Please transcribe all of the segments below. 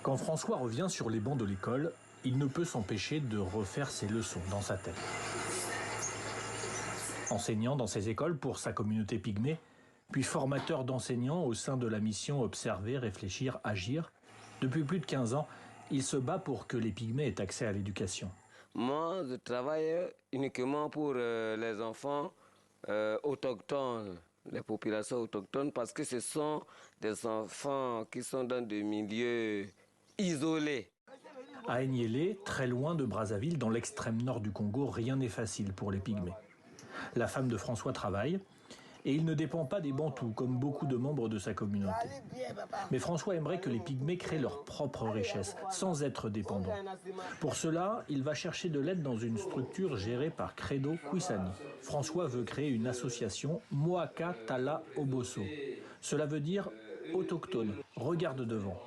Quand François revient sur les bancs de l'école, il ne peut s'empêcher de refaire ses leçons dans sa tête. Enseignant dans ses écoles pour sa communauté pygmée, puis formateur d'enseignants au sein de la mission Observer, Réfléchir, Agir, depuis plus de 15 ans, il se bat pour que les pygmées aient accès à l'éducation. Moi, je travaille uniquement pour les enfants autochtones, les populations autochtones, parce que ce sont des enfants qui sont dans des milieux isolés. À Enyélé, très loin de Brazzaville, dans l'extrême nord du Congo, rien n'est facile pour les pygmées. La femme de François travaille et il ne dépend pas des Bantous, comme beaucoup de membres de sa communauté. Mais François aimerait que les pygmées créent leur propre richesse, sans être dépendants. Pour cela, il va chercher de l'aide dans une structure gérée par Credo Kwisani. François veut créer une association Moaka Tala Oboso. Cela veut dire autochtone, regarde devant.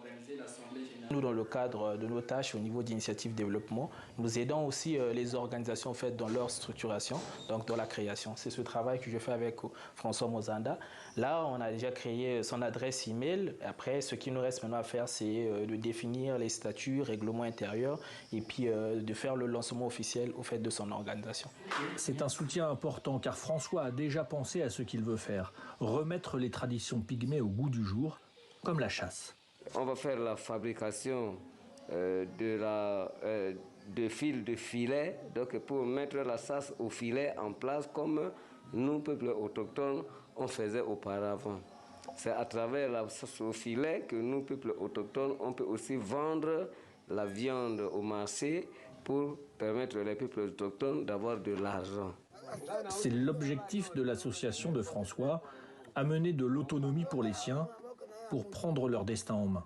Nous, dans le cadre de nos tâches au niveau d'initiative développement, nous aidons aussi les organisations en fait, dans leur structuration, donc dans la création. C'est ce travail que je fais avec François Mozanda. Là, on a déjà créé son adresse email. Après, ce qu'il nous reste maintenant à faire, c'est de définir les statuts, règlements intérieurs et puis de faire le lancement officiel au fait de son organisation. C'est un soutien important car François a déjà pensé à ce qu'il veut faire, remettre les traditions pygmées au goût du jour, comme la chasse. On va faire la fabrication de fils de filet, donc pour mettre la chasse au filet en place comme nous, peuples autochtones, on faisait auparavant. C'est à travers la chasse au filet que nous, peuples autochtones, on peut aussi vendre la viande au marché pour permettre aux peuples autochtones d'avoir de l'argent. C'est l'objectif de l'association de François, amener de l'autonomie pour les siens, pour prendre leur destin en main.